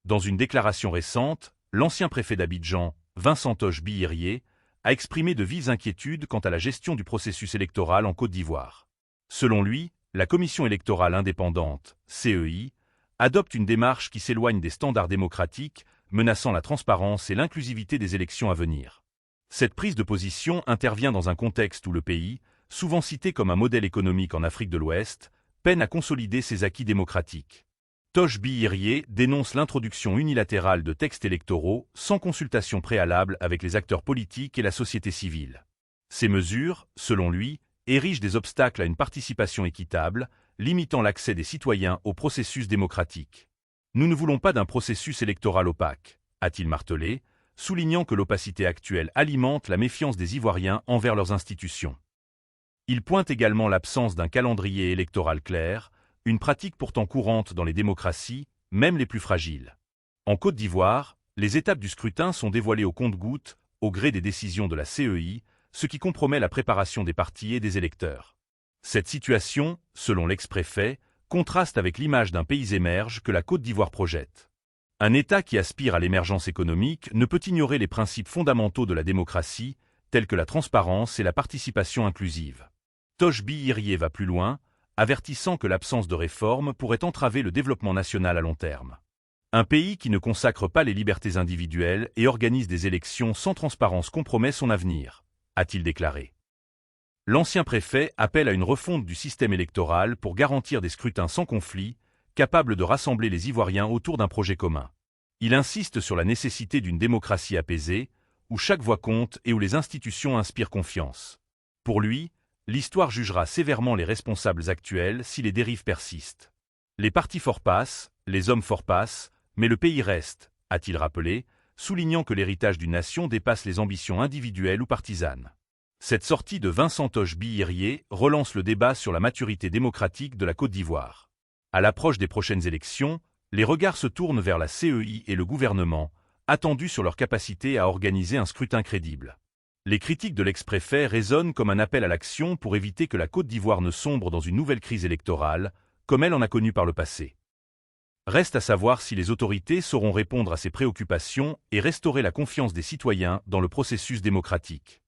Dans une déclaration récente, l'ancien préfet d'Abidjan, Vincent Toch Bihirié, a exprimé de vives inquiétudes quant à la gestion du processus électoral en Côte d'Ivoire. Selon lui, la Commission électorale indépendante, CEI, adopte une démarche qui s'éloigne des standards démocratiques, menaçant la transparence et l'inclusivité des élections à venir. Cette prise de position intervient dans un contexte où le pays, souvent cité comme un modèle économique en Afrique de l'Ouest, peine à consolider ses acquis démocratiques. Toch Bihirié dénonce l'introduction unilatérale de textes électoraux sans consultation préalable avec les acteurs politiques et la société civile. Ces mesures, selon lui, érigent des obstacles à une participation équitable, limitant l'accès des citoyens au processus démocratique. Nous ne voulons pas d'un processus électoral opaque, a-t-il martelé, soulignant que l'opacité actuelle alimente la méfiance des Ivoiriens envers leurs institutions. Il pointe également l'absence d'un calendrier électoral clair, une pratique pourtant courante dans les démocraties, même les plus fragiles. En Côte d'Ivoire, les étapes du scrutin sont dévoilées au compte-gouttes, au gré des décisions de la CEI, ce qui compromet la préparation des partis et des électeurs. Cette situation, selon l'ex-préfet, contraste avec l'image d'un pays émerge que la Côte d'Ivoire projette. Un État qui aspire à l'émergence économique ne peut ignorer les principes fondamentaux de la démocratie, tels que la transparence et la participation inclusive. Toch Bihirié va plus loin, avertissant que l'absence de réforme pourrait entraver le développement national à long terme. Un pays qui ne consacre pas les libertés individuelles et organise des élections sans transparence compromet son avenir, a-t-il déclaré. L'ancien préfet appelle à une refonte du système électoral pour garantir des scrutins sans conflit, capables de rassembler les Ivoiriens autour d'un projet commun. Il insiste sur la nécessité d'une démocratie apaisée, où chaque voix compte et où les institutions inspirent confiance. Pour lui, l'histoire jugera sévèrement les responsables actuels si les dérives persistent. Les partis forts passent, les hommes forts passent, mais le pays reste, a-t-il rappelé, soulignant que l'héritage d'une nation dépasse les ambitions individuelles ou partisanes. Cette sortie de Vincent Toch Bihirié relance le débat sur la maturité démocratique de la Côte d'Ivoire. À l'approche des prochaines élections, les regards se tournent vers la CEI et le gouvernement, attendus sur leur capacité à organiser un scrutin crédible. Les critiques de l'ex-préfet résonnent comme un appel à l'action pour éviter que la Côte d'Ivoire ne sombre dans une nouvelle crise électorale, comme elle en a connu par le passé. Reste à savoir si les autorités sauront répondre à ces préoccupations et restaurer la confiance des citoyens dans le processus démocratique.